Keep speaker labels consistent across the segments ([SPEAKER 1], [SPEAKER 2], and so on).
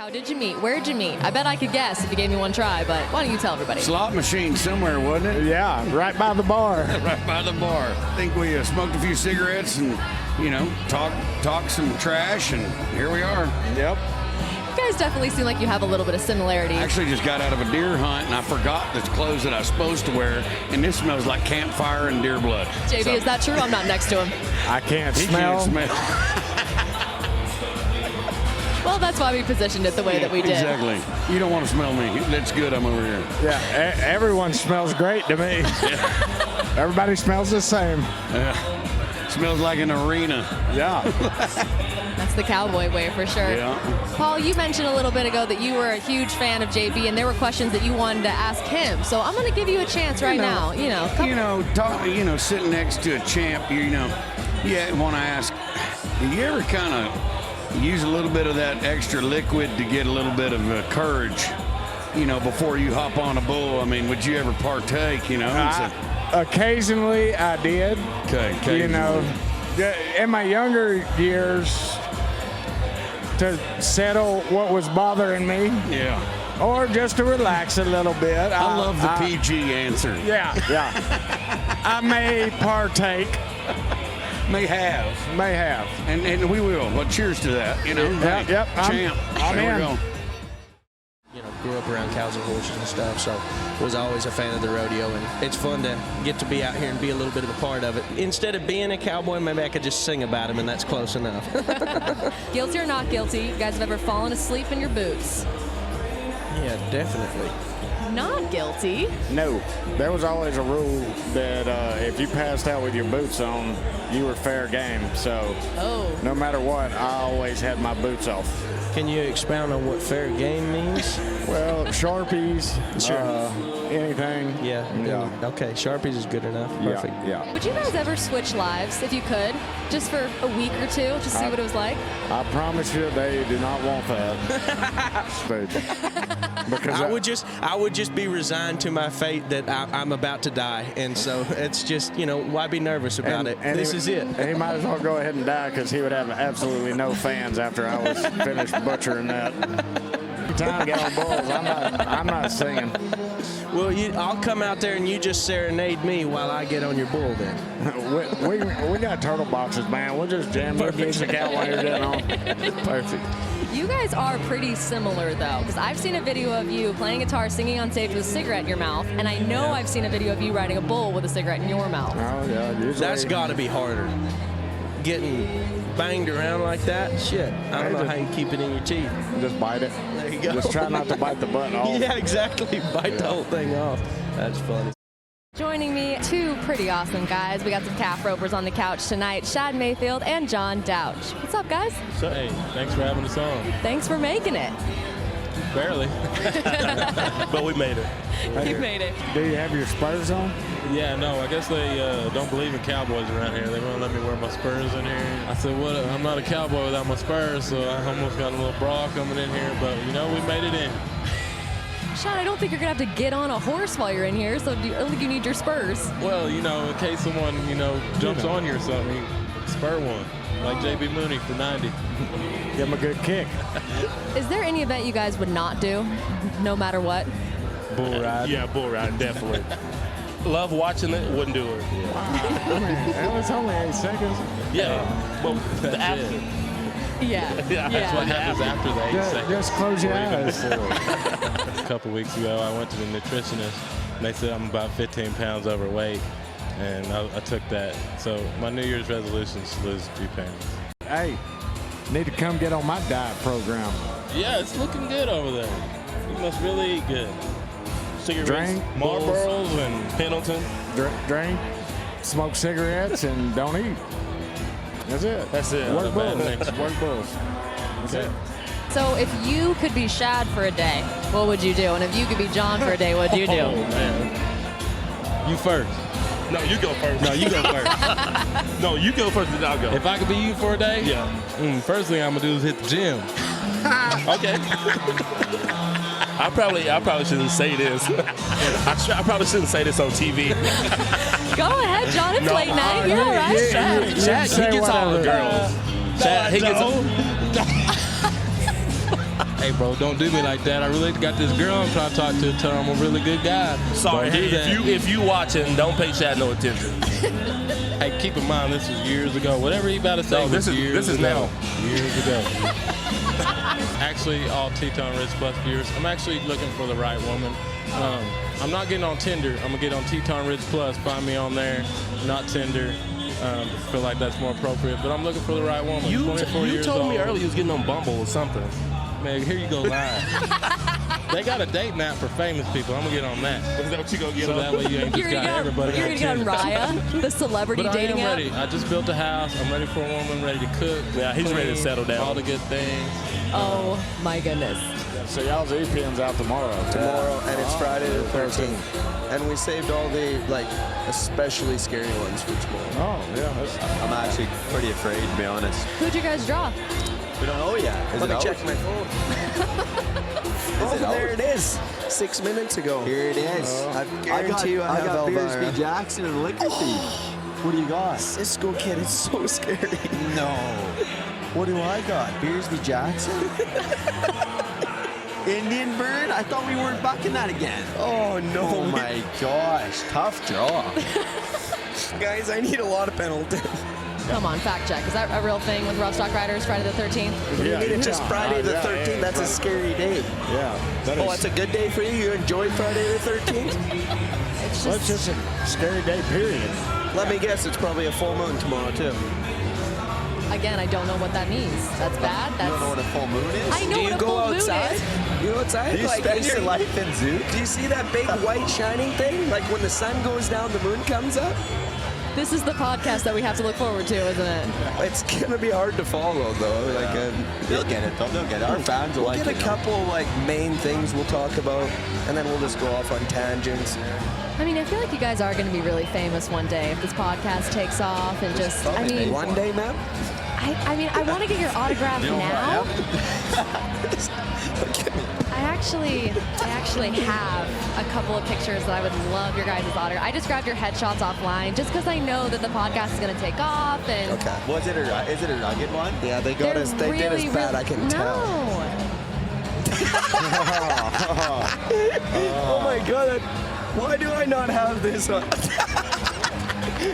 [SPEAKER 1] How did you meet? Where'd you meet? I bet I could guess if you gave me one try, but why don't you tell everybody?
[SPEAKER 2] Slot machine somewhere, wasn't it?
[SPEAKER 3] Yeah, right by the bar.
[SPEAKER 2] Right by the bar. I think we smoked a few cigarettes and, talked some trash, and here we are.
[SPEAKER 3] Yep.
[SPEAKER 1] You guys definitely seem like you have a little bit of similarity.
[SPEAKER 2] I actually just got out of a deer hunt, and I forgot the clothes that I was supposed to wear, and this smells like campfire and deer blood.
[SPEAKER 1] JB, is that true? I'm not next to him.
[SPEAKER 3] I can't
[SPEAKER 2] He
[SPEAKER 3] smell.
[SPEAKER 2] can't smell.
[SPEAKER 1] Well, that's why we positioned it the way that we did.
[SPEAKER 2] Exactly. You don't want to smell me. That's good. I'm over here.
[SPEAKER 3] Yeah, everyone smells great to me. Everybody smells the same.
[SPEAKER 2] Smells like an arena.
[SPEAKER 3] Yeah.
[SPEAKER 1] That's the Cowboy way for sure.
[SPEAKER 2] Yeah.
[SPEAKER 1] Paul, you mentioned a little bit ago that you were a huge fan of JB, and there were questions that you wanted to ask him. So I'm going to give you a chance right now.
[SPEAKER 2] Sitting next to a champ, you want to ask, do you ever kind of use a little bit of that extra liquid to get a little bit of courage, before you hop on a bull? I mean, would you ever partake,
[SPEAKER 3] Occasionally I did.
[SPEAKER 2] Okay.
[SPEAKER 3] In my younger years, to settle what was bothering me.
[SPEAKER 2] Yeah.
[SPEAKER 3] Or just to relax a little bit.
[SPEAKER 2] I love the PG answer.
[SPEAKER 3] Yeah. I may partake.
[SPEAKER 2] May have. And we will. Well, cheers to that.
[SPEAKER 3] Yep.
[SPEAKER 2] Champ.
[SPEAKER 3] I'm
[SPEAKER 2] there
[SPEAKER 3] in.
[SPEAKER 2] we go.
[SPEAKER 4] Grew up around cows and horses and stuff, so was always a fan of the rodeo, and it's fun to get to be out here and be a little bit of a part of it. Instead of being a cowboy, maybe I could just sing about him, and that's close enough.
[SPEAKER 1] Guilty or not guilty, you guys have ever fallen asleep in your boots?
[SPEAKER 4] Yeah, definitely.
[SPEAKER 1] Not guilty.
[SPEAKER 3] No. There was always a rule that if you passed out with your boots on, you were fair game. So no matter what, I always had my boots off.
[SPEAKER 4] Can you expound on what fair game means?
[SPEAKER 3] Well, Sharpies,
[SPEAKER 4] Sure.
[SPEAKER 3] anything.
[SPEAKER 4] Yeah. Okay, Sharpies is good enough. Perfect.
[SPEAKER 3] Yeah.
[SPEAKER 1] Would you guys ever switch lives if you could, just for a week or two, just see what it was like?
[SPEAKER 3] I promise you, they do not want that. Because
[SPEAKER 4] I would just be resigned to my fate that I'm about to die, and so it's just why be nervous about it? This is it.
[SPEAKER 3] And he might as well go ahead and die because he would have absolutely no fans after I was finished butchering that. Every time I get on bulls, I'm not singing.
[SPEAKER 4] Well, I'll come out there and you just serenade me while I get on your bull then.
[SPEAKER 3] we got turtle boxes, man. We'll just jam the music out while you're getting on. Perfect.
[SPEAKER 1] You guys are pretty similar, though, because I've seen a video of you playing guitar, singing on stage with a cigarette in your mouth, and I know I've seen a video of you riding a bull with a cigarette in your mouth.
[SPEAKER 3] Oh, yeah. Usually.
[SPEAKER 4] That's got to be harder. Getting banged around like that, shit. I don't know how you keep it in your teeth.
[SPEAKER 3] Just bite it.
[SPEAKER 4] There you go.
[SPEAKER 3] Just try not to bite the button off.
[SPEAKER 4] Yeah, exactly. Bite the whole thing off. That's funny.
[SPEAKER 1] Joining me, two pretty awesome guys. We got some calf ropers on the couch tonight, Shad Mayfield and John Douch. What's up, guys?
[SPEAKER 5] So, hey, thanks for having us on.
[SPEAKER 1] Thanks for making it.
[SPEAKER 5] Barely. But we made it.
[SPEAKER 1] You made it.
[SPEAKER 3] Do you have your spurs on?
[SPEAKER 5] Yeah, no, I guess they don't believe in cowboys around here. They won't let me wear my spurs in here. I said, what? I'm not a cowboy without my spurs, so I almost got a little bra coming in here, but, we made it in.
[SPEAKER 1] Shad, I don't think you're going to have to get on a horse while you're in here, so I don't think you need your spurs.
[SPEAKER 5] Well, in case someone, jumps on you or something, spur one, like J.B. Mauney for 90.
[SPEAKER 3] Give him a good kick.
[SPEAKER 1] Is there any event you guys would not do, no matter what?
[SPEAKER 5] Bull ride. Yeah, bull ride, definitely. Love watching it, wouldn't do it. Yeah.
[SPEAKER 3] I mean, it was only 8 seconds.
[SPEAKER 5] Yeah, well, the after.
[SPEAKER 1] Yeah.
[SPEAKER 5] That's what happens after the 8 seconds.
[SPEAKER 3] Just close your eyes.
[SPEAKER 5] A couple weeks ago, I went to the nutritionist, and they said I'm about 15 pounds overweight, and I took that. So my New Year's resolution is to lose 2 pounds.
[SPEAKER 3] Hey, need to come get on my diet program.
[SPEAKER 5] Yeah, it's looking good over there. You must really eat good. Cigarettes,
[SPEAKER 3] Drink,
[SPEAKER 5] Marlboros, and Pendleton.
[SPEAKER 3] Drink, smoke cigarettes, and don't eat. That's it. Work bulls. Work bulls. That's it.
[SPEAKER 1] So if you could be Shad for a day, what would you do? And if you could be John for a day, what would you do?
[SPEAKER 5] Oh, man. You first. No, you go first. No, you go first. No, you go first, then I'll go. If I could be you for a day? Yeah. First thing I'm going to do is hit the gym. Okay. I probably shouldn't say this. I probably shouldn't say this on TV.
[SPEAKER 1] Go ahead, John. It's late night. You're all right.
[SPEAKER 5] Shad, he gets all the girls. Shad, he gets all. Hey, bro, don't do me like that. I really got this girl I'm trying to talk to. Tell her I'm a really good guy.
[SPEAKER 6] Sorry,
[SPEAKER 5] Don't do
[SPEAKER 6] hey,
[SPEAKER 5] that.
[SPEAKER 6] if you watching, don't pay Chad no attention.
[SPEAKER 5] Hey, keep in mind, this was years ago. Whatever you about to say
[SPEAKER 6] No,
[SPEAKER 5] was years ago.
[SPEAKER 6] now.
[SPEAKER 5] Years ago. Actually, all Teton Ridge Plus viewers, I'm actually looking for the right woman. I'm not getting on Tinder. I'm going to get on Teton Ridge Plus. Find me on there, not Tinder. Feel like that's more appropriate. But I'm looking for the right woman.
[SPEAKER 6] You
[SPEAKER 5] 24 years
[SPEAKER 6] told me
[SPEAKER 5] old.
[SPEAKER 6] earlier you was getting on Bumble or something.
[SPEAKER 5] Man, here you go lying. They got a date map for famous people. I'm going to get on that.
[SPEAKER 6] Is that what you going to get
[SPEAKER 5] So
[SPEAKER 6] on?
[SPEAKER 5] that way you ain't just got everybody.
[SPEAKER 1] You're going to get on Raya, the celebrity
[SPEAKER 5] But
[SPEAKER 1] dating
[SPEAKER 5] I am
[SPEAKER 1] app?
[SPEAKER 5] ready. I just built a house. I'm ready for a woman, ready to cook.
[SPEAKER 6] Yeah, he's ready to
[SPEAKER 5] clean,
[SPEAKER 6] settle down.
[SPEAKER 5] All the good things.
[SPEAKER 1] Oh, my goodness.
[SPEAKER 3] So y'all's EPN's out tomorrow.
[SPEAKER 7] Tomorrow, and it's Friday the 13th. And we saved all the, like, especially scary ones for tomorrow.
[SPEAKER 3] Oh, yeah.
[SPEAKER 8] I'm actually pretty afraid, to be honest.
[SPEAKER 1] Who'd you guys draw?
[SPEAKER 8] We don't know yet.
[SPEAKER 7] Let me check my phone. Oh, there it is. 6 minutes ago.
[SPEAKER 8] Here it is.
[SPEAKER 7] I guarantee you I have
[SPEAKER 8] got
[SPEAKER 7] Elvira.
[SPEAKER 8] Beersby Jackson and Liquor Thief. What do you got?
[SPEAKER 7] Cisco Kid is so scary.
[SPEAKER 8] No. What do I got? Beersby Jackson? Indian Bird? I thought we weren't bucking that again.
[SPEAKER 7] Oh, no.
[SPEAKER 8] Oh, my gosh. Tough draw.
[SPEAKER 7] Guys, I need a lot of penalties.
[SPEAKER 1] Come on, fact check. Is that a real thing with Rough Stock Riders, Friday the 13th?
[SPEAKER 7] What do you mean it's just Friday the 13th? That's a scary day.
[SPEAKER 3] Yeah.
[SPEAKER 7] Oh, that's a good day for you? You enjoyed Friday the 13th?
[SPEAKER 3] Well, it's just a scary day, period.
[SPEAKER 7] Let me guess, it's probably a full moon tomorrow, too.
[SPEAKER 1] Again, I don't know what that means. That's bad.
[SPEAKER 8] You
[SPEAKER 1] That's.
[SPEAKER 8] don't know what a full moon is?
[SPEAKER 1] I know
[SPEAKER 7] Do
[SPEAKER 1] what
[SPEAKER 7] you
[SPEAKER 1] a
[SPEAKER 7] go
[SPEAKER 1] full
[SPEAKER 7] outside?
[SPEAKER 1] moon is.
[SPEAKER 7] You go outside?
[SPEAKER 8] Do you spend your life in Zook?
[SPEAKER 7] Do you see that big white shining thing? Like when the sun goes down, the moon comes up?
[SPEAKER 1] This is the podcast that we have to look forward to, isn't it?
[SPEAKER 7] It's gonna be hard to follow, though. Like,
[SPEAKER 8] They'll get it, though. They'll get it. Our fans will
[SPEAKER 7] we'll
[SPEAKER 8] like
[SPEAKER 7] get
[SPEAKER 8] it.
[SPEAKER 7] a couple like main things we'll talk about, and then we'll just go off on tangents.
[SPEAKER 1] I mean, I feel like you guys are going to be really famous one day if this podcast takes off and just. I mean,
[SPEAKER 7] One day, ma'am.
[SPEAKER 1] I mean, I want to get your autograph now. I actually have a couple of pictures that I would love your guys' autograph. I just grabbed your headshots offline just because I know that the podcast is going to take off. And
[SPEAKER 7] Okay.
[SPEAKER 8] Is it a rugged one?
[SPEAKER 7] Yeah, they got us. They did us bad. I can tell.
[SPEAKER 1] No.
[SPEAKER 7] Oh my god! Why do I not have this on?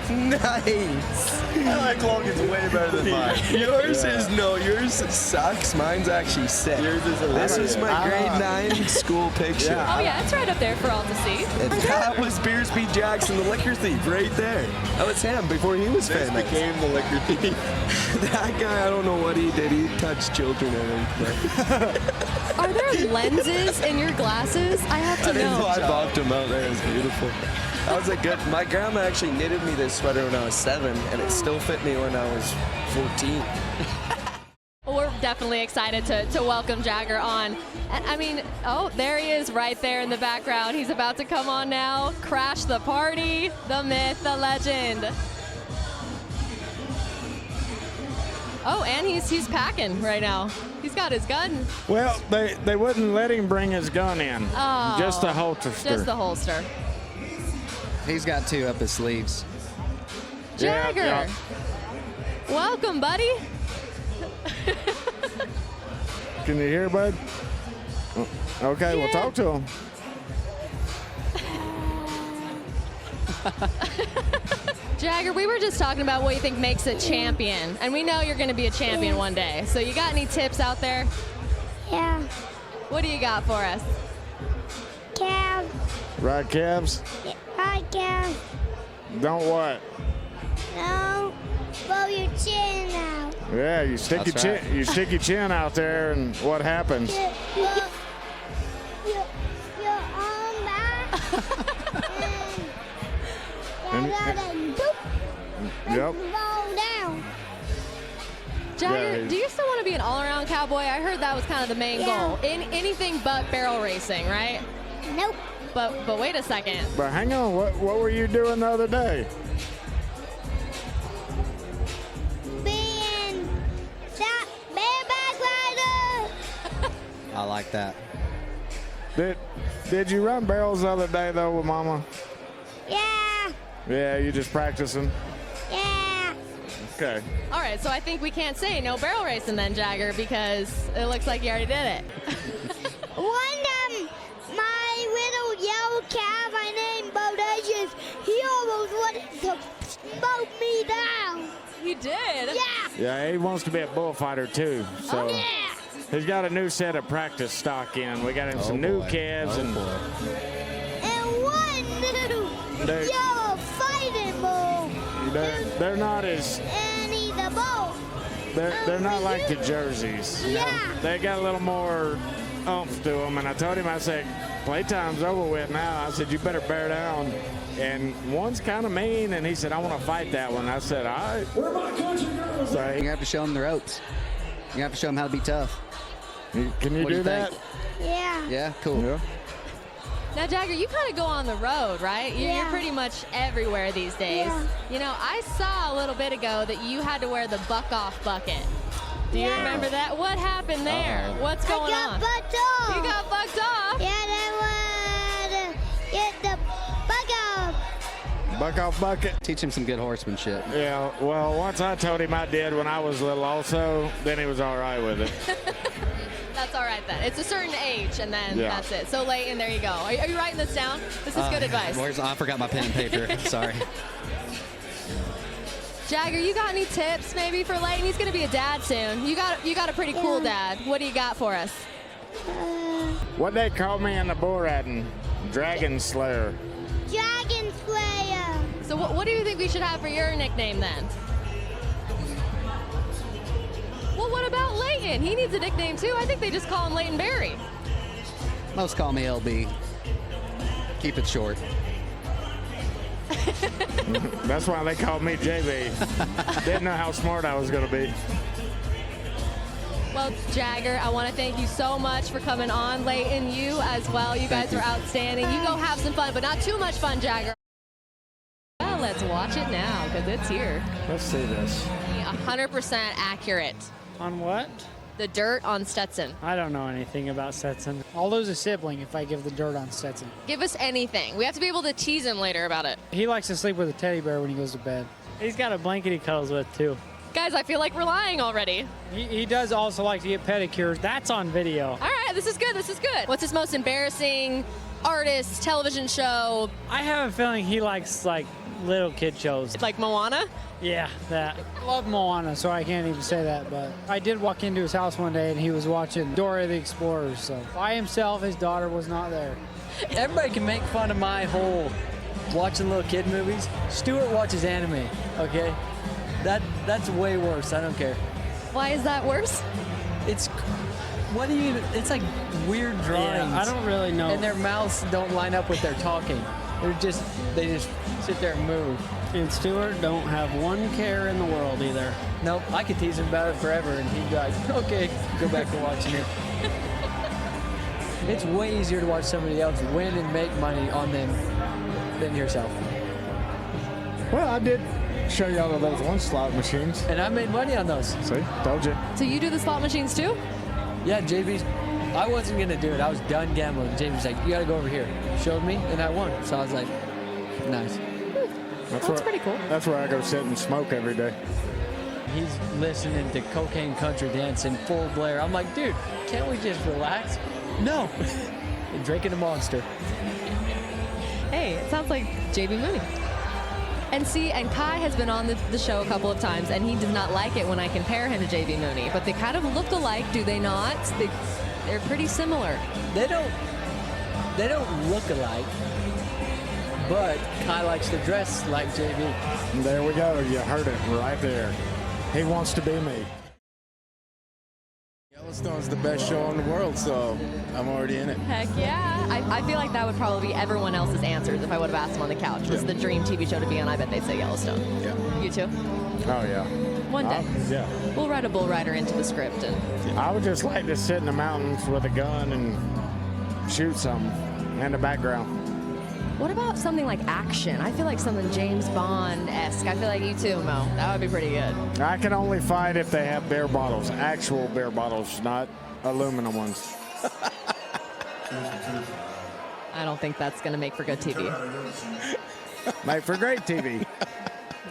[SPEAKER 7] Nice.
[SPEAKER 8] I like Logan's way better than mine.
[SPEAKER 7] Yours sucks. Mine's actually sick.
[SPEAKER 8] Yours is
[SPEAKER 7] This is my grade 9 school picture.
[SPEAKER 1] Oh, yeah, it's right up there for all to see.
[SPEAKER 7] And that was Beersby Jackson, the liquor thief, right there. That was him before he was
[SPEAKER 8] This
[SPEAKER 7] famous.
[SPEAKER 8] became the liquor thief.
[SPEAKER 7] That guy, I don't know what he did. He touched children, I think.
[SPEAKER 1] Are there lenses in your glasses? I have to know.
[SPEAKER 7] I bopped him out there. It was beautiful. That was a good. My grandma actually knitted me this sweater when I was 7, and it still fit me when I was 14.
[SPEAKER 1] Well, we're definitely excited to welcome Jagger on. And I mean, oh, there he is right there in the background. He's about to come on now. Crash the party, the myth, the legend. Oh, and he's packing right now. He's got his gun.
[SPEAKER 3] Well, they wouldn't let him bring his gun in.
[SPEAKER 1] Oh,
[SPEAKER 3] Just the holster.
[SPEAKER 1] Just the holster.
[SPEAKER 9] He's got 2 up his sleeves.
[SPEAKER 1] Jagger,
[SPEAKER 3] Yeah.
[SPEAKER 1] welcome, buddy.
[SPEAKER 3] Can you hear, bud? Okay, we'll talk to him.
[SPEAKER 1] Jagger, we were just talking about what you think makes a champion, and we know you're going to be a champion one day. So you got any tips out there?
[SPEAKER 10] Yeah.
[SPEAKER 1] What do you got for us?
[SPEAKER 10] Cab.
[SPEAKER 3] Right, Cabs?
[SPEAKER 10] Hi, Cab.
[SPEAKER 3] Don't what?
[SPEAKER 10] No. Blow your chin out.
[SPEAKER 3] Yeah, you stick
[SPEAKER 9] That's
[SPEAKER 3] your
[SPEAKER 9] right.
[SPEAKER 3] chin. You stick your chin out there, and what happens?
[SPEAKER 10] Your arm back.
[SPEAKER 3] And-
[SPEAKER 10] and doop.
[SPEAKER 3] Yep.
[SPEAKER 10] Roll down.
[SPEAKER 1] Jagger,
[SPEAKER 3] Yeah.
[SPEAKER 1] do you still want to be an all-around cowboy? I heard that was kind of the main
[SPEAKER 10] Yeah.
[SPEAKER 1] goal. Anything but barrel racing, right?
[SPEAKER 10] Nope.
[SPEAKER 1] But wait a second.
[SPEAKER 3] But hang on, what were you doing the other day?
[SPEAKER 10] Being that bareback rider.
[SPEAKER 9] I like that.
[SPEAKER 3] Did you run barrels the other day though with Mama?
[SPEAKER 10] Yeah.
[SPEAKER 3] Yeah, you just practicing.
[SPEAKER 10] Yeah.
[SPEAKER 3] Okay.
[SPEAKER 1] All right, so I think we can't say no barrel racing then, Jagger, because it looks like you already did it.
[SPEAKER 3] Yeah, he wants to be a bullfighter too. So he's got a new set of practice stock in. We got him some new kids
[SPEAKER 10] and one new yellow fighting bull.
[SPEAKER 3] They're not as.
[SPEAKER 10] And he's a bull.
[SPEAKER 3] They're not like the jerseys.
[SPEAKER 10] Yeah.
[SPEAKER 3] They got a little more oomph to them. And I told him, I said, playtime's over with now. I said, you better bear down. And one's kind of mean, and he said, I want to fight that one. I said, all right.
[SPEAKER 9] So you have to show them the ropes. You have to show them how to be tough.
[SPEAKER 3] Can you do that?
[SPEAKER 10] Yeah.
[SPEAKER 9] Yeah, cool. Yeah.
[SPEAKER 1] Now, Jagger, you kind of go on the road, right? You're pretty much everywhere these days.
[SPEAKER 10] Yeah.
[SPEAKER 1] You know, I saw a little bit ago that you had to wear the buck-off bucket. Do you remember that? What happened there? What's going on?
[SPEAKER 10] I got bucked off.
[SPEAKER 1] You got bucked off?
[SPEAKER 10] Yeah, they would get the buck off.
[SPEAKER 3] Buck off bucket.
[SPEAKER 9] Teach him some good horsemanship.
[SPEAKER 3] Yeah, well, once I told him I did when I was little also, then he was all right with it.
[SPEAKER 1] That's all right then. It's a certain age, and then that's it. So, Leighton, there you go. Are you writing this down? This is good advice.
[SPEAKER 9] I forgot my pen and paper. Sorry.
[SPEAKER 1] Jagger, you got any tips maybe for Leighton? He's going to be a dad soon. You got a pretty cool dad. What do you got for us?
[SPEAKER 3] What they call me in the bull riding? Dragon Slayer.
[SPEAKER 10] Dragon Slayer.
[SPEAKER 1] So what do you think we should have for your nickname then? Well, what about Leighton? He needs a nickname too. I think they just call him Leighton Berry.
[SPEAKER 9] Most call me LB. Keep it short.
[SPEAKER 3] That's why they called me JB. Didn't know how smart I was going to be.
[SPEAKER 1] Well, Jagger, I want to thank you so much for coming on. Leighton, you as well. You guys are outstanding. You go have some fun, but not too much fun, Jagger. Well, let's watch it now because it's here.
[SPEAKER 3] Let's see this.
[SPEAKER 1] 100% accurate.
[SPEAKER 11] On what?
[SPEAKER 1] The dirt on Stetson.
[SPEAKER 11] I don't know anything about Stetson. I'll lose a sibling if I give the dirt on Stetson.
[SPEAKER 1] Give us anything. We have to be able to tease him later about it.
[SPEAKER 11] He likes to sleep with a teddy bear when he goes to bed. He's got a blanket he cuddles with, too.
[SPEAKER 1] Guys, I feel like we're lying already.
[SPEAKER 11] He does also like to get pedicures. That's on video.
[SPEAKER 1] All right, this is good. This is good. What's his most embarrassing artist, television show?
[SPEAKER 11] I have a feeling he likes, like, little kid shows.
[SPEAKER 1] Like Moana?
[SPEAKER 11] Yeah, that. I love Moana, so I can't even say that. But I did walk into his house one day, and he was watching Dora the Explorer. So by himself, his daughter was not there.
[SPEAKER 12] Everybody can make fun of my whole watching little kid movies. Stuart watches anime, okay? That's way worse. I don't care.
[SPEAKER 1] Why is that worse?
[SPEAKER 12] It's like weird drawings.
[SPEAKER 11] Yeah, I don't really know.
[SPEAKER 12] And their mouths don't line up with their talking. They just sit there and move.
[SPEAKER 11] And Stuart don't have one care in the world either.
[SPEAKER 12] Nope, I could tease him about it forever, and he'd be like, okay, go back to watching it. It's way easier to watch somebody else win and make money on them than yourself.
[SPEAKER 3] Well, I did show y'all those one slot machines.
[SPEAKER 12] And I made money on those.
[SPEAKER 3] See, told you.
[SPEAKER 1] So you do the slot machines too?
[SPEAKER 12] Yeah, I wasn't going to do it. I was done gambling. JB's like, you got to go over here. Showed me, and I won. So I was like, nice.
[SPEAKER 1] That's pretty cool.
[SPEAKER 3] That's where I go sit and smoke every day.
[SPEAKER 12] He's listening to Cocaine Country Dance in full blare. I'm like, dude, can't we just relax? No. Drinking a Monster.
[SPEAKER 1] Hey, it sounds like JB Mooney. And Kai has been on the show a couple of times, and he does not like it when I compare him to JB Mooney. But they kind of look alike, do they not? They're pretty similar.
[SPEAKER 12] They don't look alike, but Kai likes to dress like JB.
[SPEAKER 3] There we go. You heard it right there. He wants to be me.
[SPEAKER 13] Yellowstone's the best show in the world, so I'm already in it.
[SPEAKER 1] Heck yeah. I feel like that would probably be everyone else's answers if I would have asked them on the couch. What's the dream TV show to be on? I bet they'd say Yellowstone.
[SPEAKER 13] Yeah.
[SPEAKER 1] You too?
[SPEAKER 3] Oh, yeah.
[SPEAKER 1] One day.
[SPEAKER 3] Yeah.
[SPEAKER 1] We'll write a bull rider into the script.
[SPEAKER 3] I would just like to sit in the mountains with a gun and shoot something in the background.
[SPEAKER 1] What about something like action? I feel like something James Bond-esque. I feel like you too, Mo. That would be pretty good.
[SPEAKER 3] I can only fight if they have beer bottles, actual beer bottles, not aluminum ones.
[SPEAKER 1] I don't think that's going to make for good TV.
[SPEAKER 3] Make for great TV.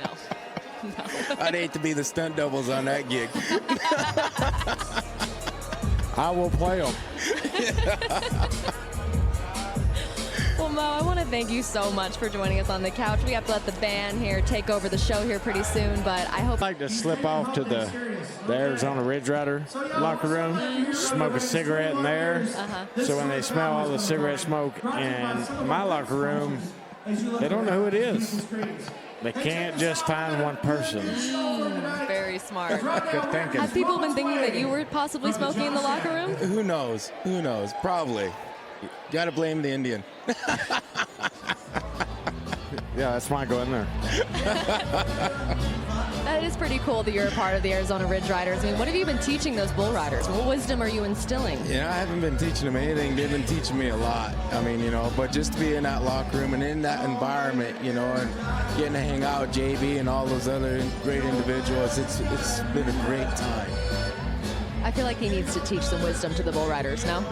[SPEAKER 1] No.
[SPEAKER 13] I'd hate to be the stunt doubles on that gig.
[SPEAKER 3] I will play them.
[SPEAKER 1] Well, Mo, I want to thank you so much for joining us on the couch. We have to let the band here take over the show here pretty soon, but I hope...
[SPEAKER 3] I'd like to slip off to the Arizona Ridge Rider locker room, smoke a cigarette in there. So when they smell all the cigarette smoke in my locker room, they don't know who it is. They can't just find one person.
[SPEAKER 1] Very smart.
[SPEAKER 3] Good thinking.
[SPEAKER 1] Have people been thinking that you were possibly smoking in the locker room?
[SPEAKER 13] Who knows? Who knows? Probably. Got to blame the Indian.
[SPEAKER 3] Yeah, that's why I go in there.
[SPEAKER 1] That is pretty cool that you're a part of the Arizona Ridge Riders. I mean, what have you been teaching those bull riders? What wisdom are you instilling?
[SPEAKER 13] I haven't been teaching them anything. They've been teaching me a lot. I mean, but just to be in that locker room and in that environment, and getting to hang out with JB and all those other great individuals, it's been a great time.
[SPEAKER 1] I feel like he needs to teach some wisdom to the bull riders, no?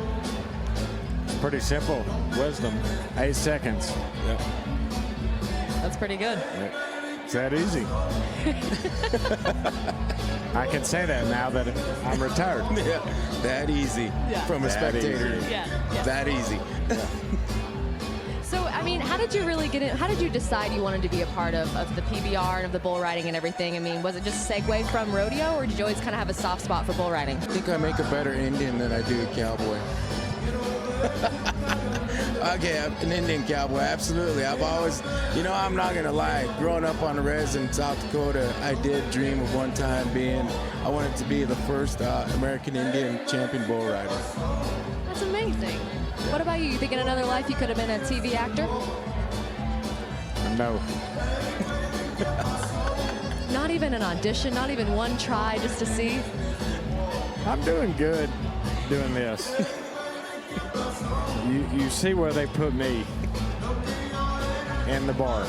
[SPEAKER 3] It's pretty simple. Wisdom. 8 seconds.
[SPEAKER 13] Yep.
[SPEAKER 1] That's pretty good.
[SPEAKER 3] It's that easy. I can say that now that I'm retired.
[SPEAKER 13] Yeah, that easy from a spectator.
[SPEAKER 1] Yeah.
[SPEAKER 13] That easy.
[SPEAKER 1] So, I mean, how did you really get in? How did you decide you wanted to be a part of the PBR and of the bull riding and everything? I mean, was it just a segue from rodeo, or did you always kind of have a soft spot for bull riding?
[SPEAKER 13] I think I make a better Indian than I do a cowboy. Okay, I'm an Indian cowboy, absolutely. I've always, I'm not going to lie. Growing up on the res in South Dakota, I did dream of one time I wanted to be the first American Indian champion bull rider.
[SPEAKER 1] That's amazing. What about you? You think in another life you could have been a TV actor?
[SPEAKER 3] No.
[SPEAKER 1] Not even an audition, not even one try just to see?
[SPEAKER 3] I'm doing good doing this. You see where they put me in the bar,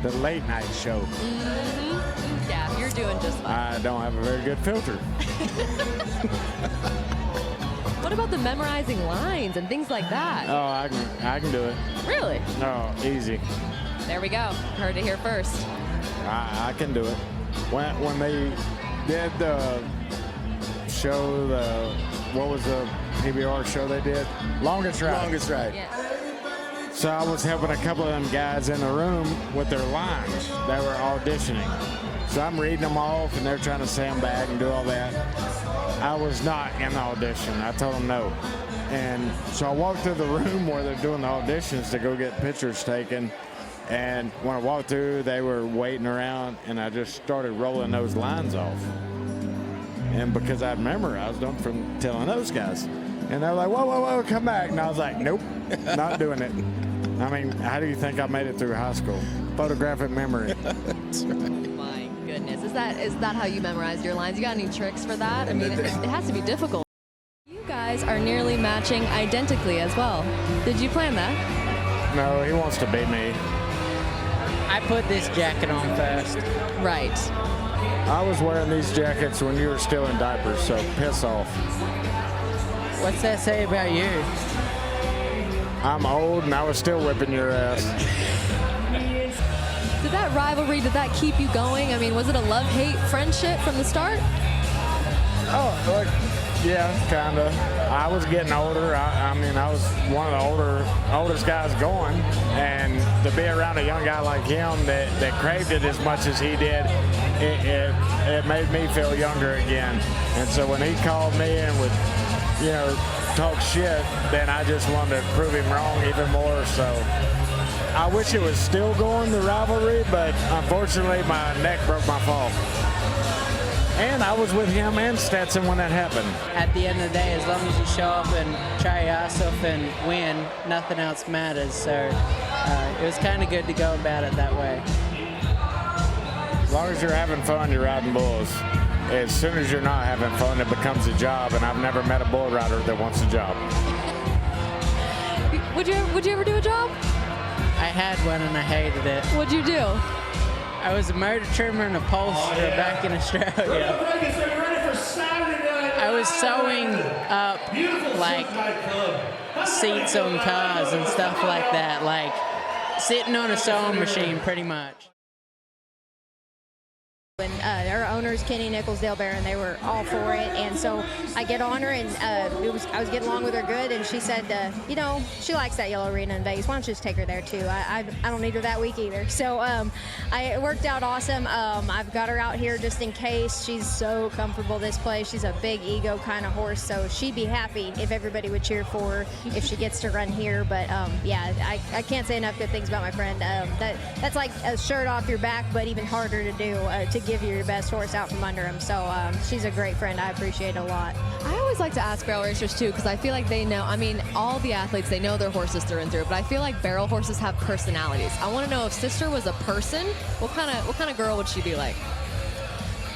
[SPEAKER 3] the late night show.
[SPEAKER 1] Mm-hmm. Yeah, you're doing just fine.
[SPEAKER 3] I don't have a very good filter.
[SPEAKER 1] What about the memorizing lines and things like that?
[SPEAKER 3] Oh, I can do it.
[SPEAKER 1] Really?
[SPEAKER 3] Oh, easy.
[SPEAKER 1] There we go. Heard it here first.
[SPEAKER 3] I can do it. When they did the show, what was the PBR show they did? Longest Ride.
[SPEAKER 13] Longest Ride.
[SPEAKER 1] Yeah.
[SPEAKER 3] So I was helping a couple of them guys in the room with their lines. They were auditioning. So I'm reading them off, and they're trying to say them back and do all that. I was not in the audition. I told them no. And so I walked through the room where they're doing the auditions to go get pictures taken. And when I walked through, they were waiting around, and I just started rolling those lines off. And because I'd memorized them from telling those guys. And they're like, whoa, come back. And I was like, nope, not doing it. I mean, how do you think I made it through high school? Photographic memory.
[SPEAKER 13] That's right.
[SPEAKER 1] My goodness. Is that how you memorized your lines? You got any tricks for that? I mean, it has to be difficult. You guys are nearly matching identically as well. Did you plan that?
[SPEAKER 3] No, he wants to beat me.
[SPEAKER 11] I put this jacket on first.
[SPEAKER 1] Right.
[SPEAKER 3] I was wearing these jackets when you were still in diapers, so piss off.
[SPEAKER 11] What's that say about you?
[SPEAKER 3] I'm old and I was still whipping your ass.
[SPEAKER 1] Did that rivalry, did that keep you going? I mean, was it a love-hate friendship from the start?
[SPEAKER 3] Oh, yeah, kind of. I was getting older. I mean, I was one of the oldest guys going. And to be around a young guy like him that craved it as much as he did, it made me feel younger again. And so when he called me and would, talk shit, then I just wanted to prove him wrong even more. So I wish it was still going, the rivalry, but unfortunately my neck broke my fall. And I was with him and Stetson when that happened.
[SPEAKER 11] At the end of the day, as long as you show up and try your ass off and win, nothing else matters. So it was kind of good to go about it that way.
[SPEAKER 3] As long as you're having fun, you're riding bulls. As soon as you're not having fun, it becomes a job, and I've never met a bull rider that wants a job.
[SPEAKER 1] Would you ever do a job?
[SPEAKER 11] I had one and I hated it.
[SPEAKER 1] What'd you do?
[SPEAKER 11] I was a motor trimmer and upholsterer back in Australia. I was sewing up like seats on cars and stuff like that, like sitting on a sewing machine pretty much.
[SPEAKER 14] And our owners, Kenny Nichols, Dale Barron, they were all for it. And so I get on her, and I was getting along with her good. And she said, you know, she likes that yellow arena in Vegas. Why don't you just take her there too? I don't need her that week either. So it worked out awesome. I've got her out here just in case. She's so comfortable this place. She's a big ego kind of horse, so she'd be happy if everybody would cheer for her if she gets to run here. But yeah, I can't say enough good things about my friend. That's like a shirt off your back, but even harder to do, to give you your best horse out from under him. So she's a great friend. I appreciate it a lot.
[SPEAKER 1] I always like to ask barrel racers too, because I feel like they know, I mean, all the athletes, they know their horses through and through, but I feel like barrel horses have personalities. I want to know, if Sister was a person, what kind of girl would she be like?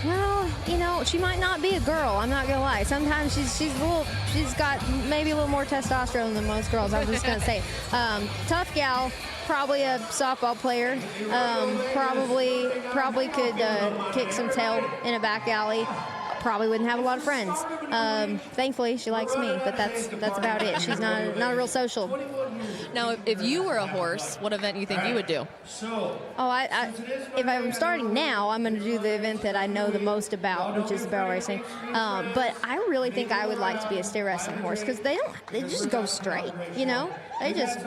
[SPEAKER 14] Well, you know, she might not be a girl. I'm not gonna lie. Sometimes she's got maybe a little more testosterone than most girls. I'm just gonna say, tough gal. Probably a softball player. Probably could kick some tail in a back alley. Probably wouldn't have a lot of friends. Thankfully, she likes me, but that's about it. She's not a real social.
[SPEAKER 1] Now, if you were a horse, what event do you think you would do?
[SPEAKER 14] Oh, if I'm starting now, I'm going to do the event that I know the most about, which is barrel racing. But I really think I would like to be a steer wrestling horse, because they just go straight, you know? They just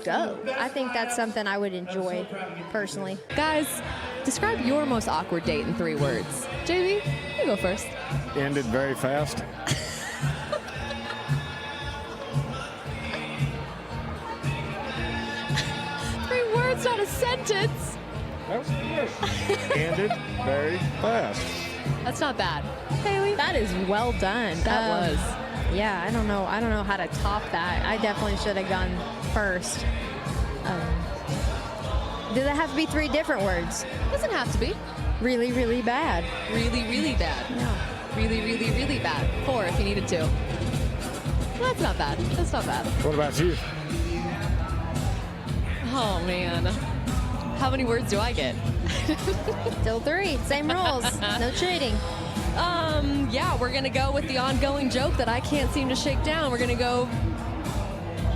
[SPEAKER 14] go. I think that's something I would enjoy personally.
[SPEAKER 1] Guys, describe your most awkward date in 3 words. JB, you go first.
[SPEAKER 3] Ended very fast.
[SPEAKER 1] 3 words, not a sentence.
[SPEAKER 3] That was good. Ended very fast.
[SPEAKER 1] That's not bad. Haley?
[SPEAKER 14] That is well done.
[SPEAKER 1] That was.
[SPEAKER 14] Yeah, I don't know how to top that. I definitely should have gone first. Do they have to be 3 different words?
[SPEAKER 1] Doesn't have to be.
[SPEAKER 14] Really, really bad.
[SPEAKER 1] Really, really bad.
[SPEAKER 14] Yeah.
[SPEAKER 1] Really, really, really bad. 4 if you needed to. That's not bad. That's not bad.
[SPEAKER 3] What about you?
[SPEAKER 1] Oh, man. How many words do I get?
[SPEAKER 14] Still 3. Same rules. No cheating.
[SPEAKER 1] Yeah, we're going to go with the ongoing joke that I can't seem to shake down. We're going to go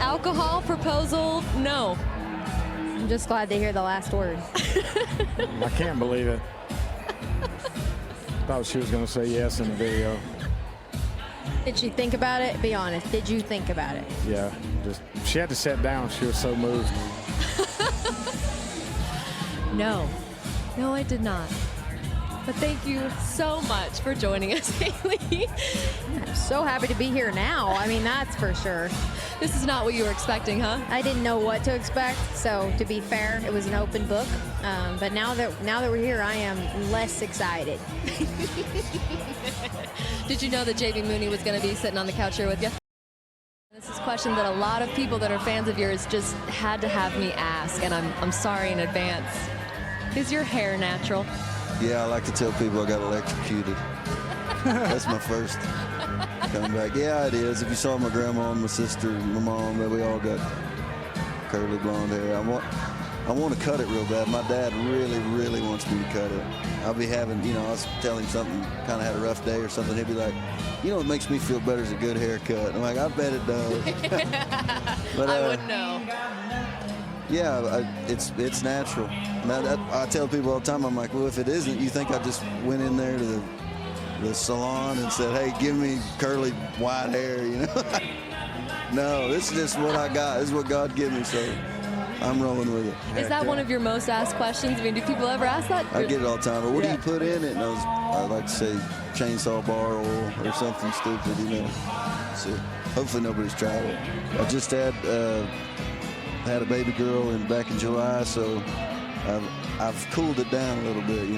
[SPEAKER 1] alcohol, proposal, no.
[SPEAKER 14] I'm just glad to hear the last word.
[SPEAKER 3] I can't believe it. Thought she was going to say yes in the video.
[SPEAKER 14] Did she think about it? Be honest. Did you think about it?
[SPEAKER 3] Yeah, she had to sit down. She was so moved.
[SPEAKER 1] No, I did not. But thank you so much for joining us, Haley.
[SPEAKER 14] I'm so happy to be here now. I mean, that's for sure.
[SPEAKER 1] This is not what you were expecting, huh?
[SPEAKER 14] I didn't know what to expect, so to be fair, it was an open book. But now that we're here, I am less excited.
[SPEAKER 1] Did you know that JB Mauney was going to be sitting on the couch here with you? This is a question that a lot of people that are fans of yours just had to have me ask, and I'm sorry in advance. Is your hair natural?
[SPEAKER 15] Yeah, I like to tell people I got electrocuted. That's my first comeback. Yeah, it is. If you saw my grandma and my sister and my mom, we all got curly blonde hair. I want to cut it real bad. My dad really, really wants me to cut it. I'll be having, I was telling him something, kind of had a rough day or something. He'd be like, what makes me feel better is a good haircut. I'm like, I bet it does. But,
[SPEAKER 1] I wouldn't know.
[SPEAKER 15] Yeah, it's natural. I tell people all the time, I'm like, well, if it isn't, you think I just went in there to the salon and said, hey, give me curly white hair, No, this is just what I got. This is what God gave me, so I'm rolling with it.
[SPEAKER 1] Is that one of your most asked questions? I mean, do people ever ask that?
[SPEAKER 15] I get it all the time. But what do you put in it? And I like to say chainsaw bar oil or something stupid, So hopefully nobody's tried it. I just had a baby girl back in July, so I've cooled it down a little bit,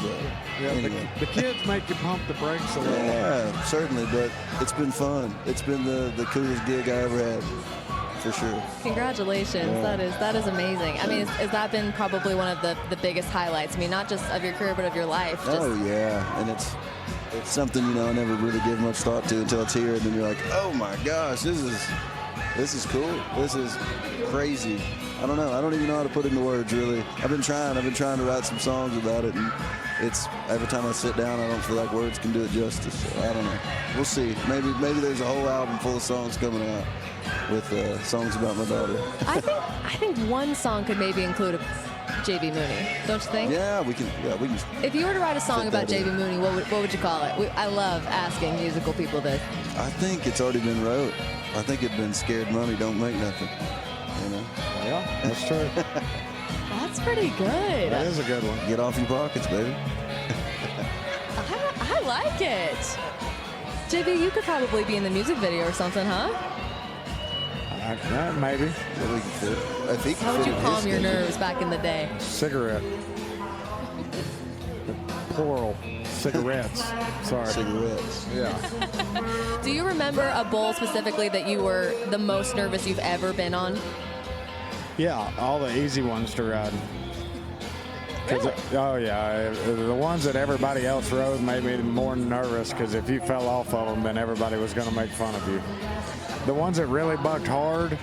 [SPEAKER 15] But
[SPEAKER 3] yeah, anyway. The kids make you pump the brakes a little.
[SPEAKER 15] Yeah, certainly, but it's been fun. It's been the coolest gig I ever had, for sure.
[SPEAKER 1] Congratulations.
[SPEAKER 15] Yeah.
[SPEAKER 1] That is amazing. I mean, has that been probably one of the biggest highlights? I mean, not just of your career, but of your life.
[SPEAKER 15] Oh, yeah, and it's something, I never really give much thought to until it's here, and then you're like, oh my gosh, this is cool. This is crazy. I don't know. I don't even know how to put it into words, really. I've been trying to write some songs about it, and it's every time I sit down, I don't feel like words can do it justice. So I don't know. We'll see. Maybe there's a whole album full of songs coming out with songs about my daughter.
[SPEAKER 1] I think one song could maybe include JB Mauney, don't you think?
[SPEAKER 15] Yeah, we can.
[SPEAKER 1] If you were to write a song
[SPEAKER 15] fit
[SPEAKER 1] about
[SPEAKER 15] that in.
[SPEAKER 1] JB Mauney, what would you call it? I love asking musical people this.
[SPEAKER 15] I think it's already been wrote. I think it'd been Scared Money Don't Make Nothing. You know?
[SPEAKER 3] Yeah, that's true.
[SPEAKER 1] That's pretty good.
[SPEAKER 3] That is a good one.
[SPEAKER 15] Get off your pockets, baby.
[SPEAKER 1] I like it. JB, you could probably be in the music video or something, huh?
[SPEAKER 3] Maybe.
[SPEAKER 15] Yeah, we can fit. If he can
[SPEAKER 1] How would
[SPEAKER 15] fit
[SPEAKER 1] you
[SPEAKER 15] in
[SPEAKER 1] calm
[SPEAKER 15] his
[SPEAKER 1] your
[SPEAKER 15] schedule.
[SPEAKER 1] nerves back in the day?
[SPEAKER 3] Cigarette. Plural. Cigarettes. Sorry.
[SPEAKER 15] Cigarettes.
[SPEAKER 3] Yeah.
[SPEAKER 1] Do you remember a bowl specifically that you were the most nervous you've ever been on?
[SPEAKER 3] Yeah, all the easy ones to ride. Oh yeah, the ones that everybody else rode made me more nervous because if you fell off of them, then everybody was going to make fun of you. The ones that really bucked hard,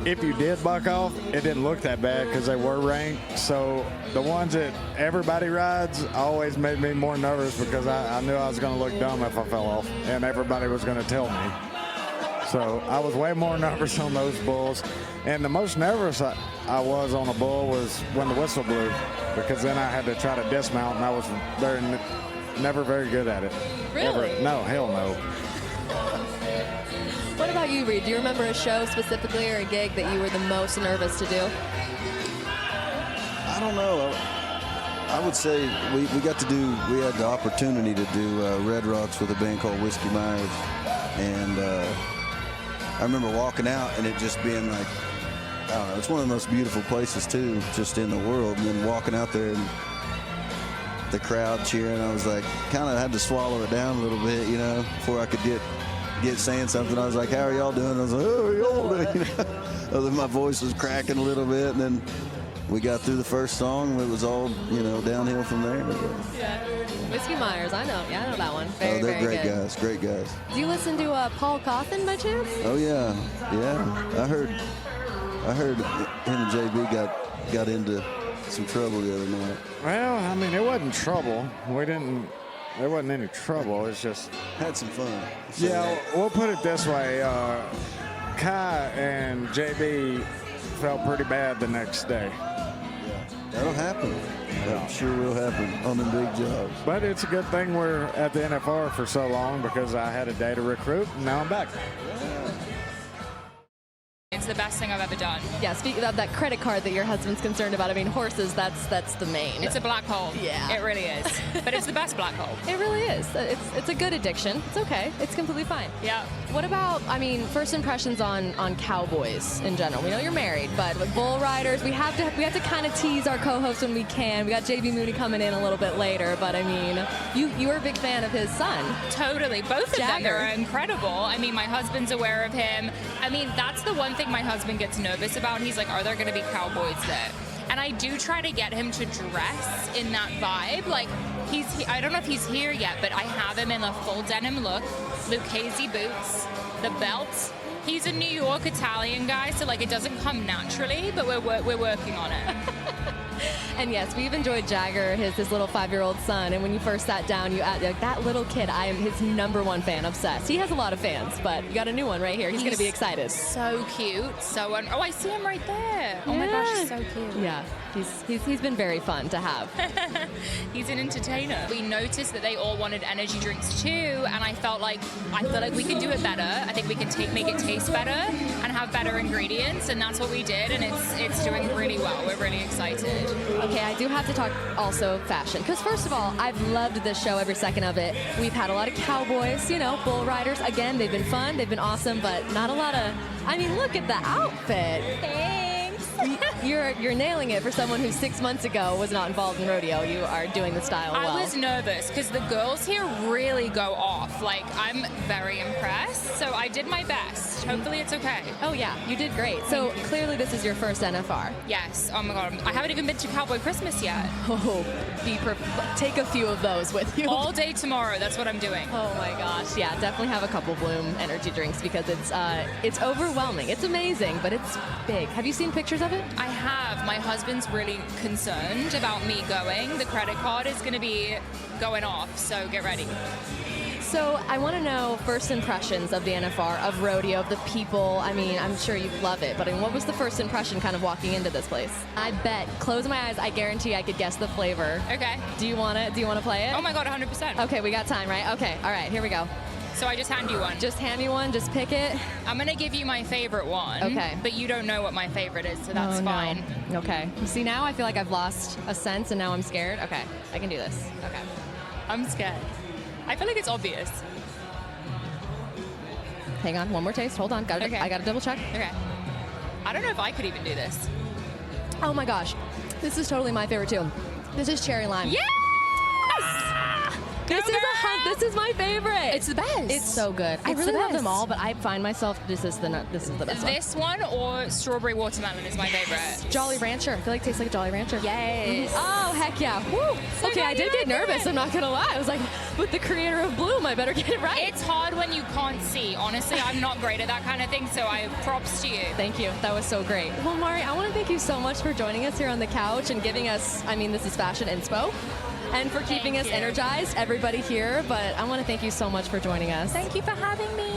[SPEAKER 3] if you did buck off, it didn't look that bad because they were ranked. So the ones that everybody rides always made me more nervous because I knew I was going to look dumb if I fell off, and everybody was going to tell me. So I was way more nervous on those bulls. And the most nervous I was on a bull was when the whistle blew, because then I had to try to dismount, and I was never very good at it.
[SPEAKER 1] Really?
[SPEAKER 3] Ever. No, hell no.
[SPEAKER 1] What about you, Reed? Do you remember a show specifically or a gig that you were the most nervous to do?
[SPEAKER 15] I don't know. I would say we had the opportunity to do Red Rocks with a band called Whiskey Myers. And I remember walking out and it just being like, I don't know, it's one of the most beautiful places too, just in the world. And then walking out there and the crowd cheering, I was like, kind of had to swallow it down a little bit, you know, before I could get saying something. I was like, how are y'all doing? I was like, oh, y'all doing? You know? Then my voice was cracking a little bit, and then we got through the first song. It was all, you know, downhill from there.
[SPEAKER 1] Yeah. Whiskey Myers, I know. Yeah, I know that one. Very,
[SPEAKER 15] they're
[SPEAKER 1] very
[SPEAKER 15] great
[SPEAKER 1] good.
[SPEAKER 15] guys, great guys.
[SPEAKER 1] Do you listen to Paul Cawthon by chance?
[SPEAKER 15] Oh yeah. I heard him and JB got into some trouble the other night.
[SPEAKER 3] Well, I mean, it wasn't trouble. There wasn't any trouble. It's just
[SPEAKER 15] had some fun.
[SPEAKER 3] Yeah, we'll put it this way. Kai and JB felt pretty bad the next day.
[SPEAKER 15] Yeah, that'll happen. That sure will happen on the big jobs.
[SPEAKER 3] But it's a good thing we're at the NFR for so long because I had a day to recruit, and now I'm back.
[SPEAKER 16] It's the best thing I've ever done.
[SPEAKER 1] Yeah, speaking of that credit card that your husband's concerned about, I mean, horses, that's the main.
[SPEAKER 16] It's a black hole.
[SPEAKER 1] Yeah.
[SPEAKER 16] It really is. But it's the best black hole.
[SPEAKER 1] It really is. It's a good addiction. It's okay. It's completely fine.
[SPEAKER 16] Yeah.
[SPEAKER 1] What about, I mean, first impressions on cowboys in general? We know you're married, but with bull riders, we have to kind of tease our co-host when we can. We got JB Mauney coming in a little bit later, but I mean, you were a big fan of his son.
[SPEAKER 16] Totally. Both of
[SPEAKER 1] Jagger.
[SPEAKER 16] them are incredible. I mean, my husband's aware of him. I mean, that's the one thing my husband gets nervous about. He's like, are there going to be cowboys there? And I do try to get him to dress in that vibe. Like, I don't know if he's here yet, but I have him in a full denim look, Lucchese boots, the belt. He's a New York Italian guy, so like it doesn't come naturally, but we're working on it.
[SPEAKER 1] And yes, we've enjoyed Jagger, his little 5-year-old son. And when you first sat down, you like, that little kid, I am his #1 fan, obsessed. He has a lot of fans, but you got a new one right here. He's going to be excited.
[SPEAKER 16] So cute. Oh, I see him right there. Oh my gosh, he's so cute.
[SPEAKER 1] Yeah, he's been very fun to have.
[SPEAKER 16] He's an entertainer. We noticed that they all wanted energy drinks too, and I felt like we can do it better. I think we can make it taste better and have better ingredients, and that's what we did, and it's doing really well. We're really excited.
[SPEAKER 1] Okay, I do have to talk also fashion, because first of all, I've loved this show, every second of it. We've had a lot of cowboys, you know, bull riders. Again, they've been fun, they've been awesome, but not a lot of, I mean, look at the outfit.
[SPEAKER 16] Thanks.
[SPEAKER 1] You're nailing it for someone who 6 months ago was not involved in rodeo. You are doing the style well.
[SPEAKER 16] I was nervous because the girls here really go off. Like, I'm very impressed, so I did my best. Hopefully it's okay.
[SPEAKER 1] Oh yeah, you did great. So clearly this is your first NFR.
[SPEAKER 16] Yes. Oh my God. I haven't even been to Cowboy Christmas yet.
[SPEAKER 1] Oh, take a few of those with you.
[SPEAKER 16] All day tomorrow. That's what I'm doing.
[SPEAKER 1] Oh my gosh. Yeah, definitely have a couple Bloom energy drinks because it's overwhelming. It's amazing, but it's big. Have you seen pictures of it?
[SPEAKER 16] I have. My husband's really concerned about me going. The credit card is going to be going off, so get ready.
[SPEAKER 1] So I want to know first impressions of the NFR, of rodeo, of the people. I mean, I'm sure you love it, but I mean, what was the first impression kind of walking into this place? I bet, close my eyes, I guarantee I could guess the flavor.
[SPEAKER 16] Okay.
[SPEAKER 1] Do you want to play it?
[SPEAKER 16] Oh my God, 100%.
[SPEAKER 1] Okay, we got time, right? Okay, all right, here we go.
[SPEAKER 16] So I just hand you one.
[SPEAKER 1] Just hand you one, just pick it.
[SPEAKER 16] I'm gonna give you my favorite one.
[SPEAKER 1] Okay.
[SPEAKER 16] But you don't know what my favorite is, so that's fine.
[SPEAKER 1] No. Okay. See, now I feel like I've lost a sense and now I'm scared. Okay, I can do this. Okay.
[SPEAKER 16] I'm scared. I feel like it's obvious.
[SPEAKER 1] Hang on, one more taste. Hold on.
[SPEAKER 16] Okay.
[SPEAKER 1] I gotta double check.
[SPEAKER 16] Okay. I don't know if I could even do this.
[SPEAKER 1] Oh my gosh. This is totally my favorite too. This is cherry lime.
[SPEAKER 16] Yes!
[SPEAKER 1] This is my favorite.
[SPEAKER 16] It's the best.
[SPEAKER 1] It's so good. I really love them all, but I find myself this is the best one.
[SPEAKER 16] This one or strawberry watermelon is my favorite.
[SPEAKER 1] Jolly Rancher. I feel like it tastes like a Jolly Rancher.
[SPEAKER 16] Yes.
[SPEAKER 1] Oh, heck yeah. Woo.
[SPEAKER 16] So
[SPEAKER 1] okay, I did get nervous. I'm not going to lie. I was like, with the creator of Bloom, I better get it right.
[SPEAKER 16] It's hard when you can't see. Honestly, I'm not great at that kind of thing, so I props to you.
[SPEAKER 1] Thank you. That was so great. Well, Mari, I want to thank you so much for joining us here on the couch and giving us, I mean, this is Fashion Inspo, and for keeping us energized, everybody here. But I want to thank you so much for joining us.
[SPEAKER 16] Thank you for having me.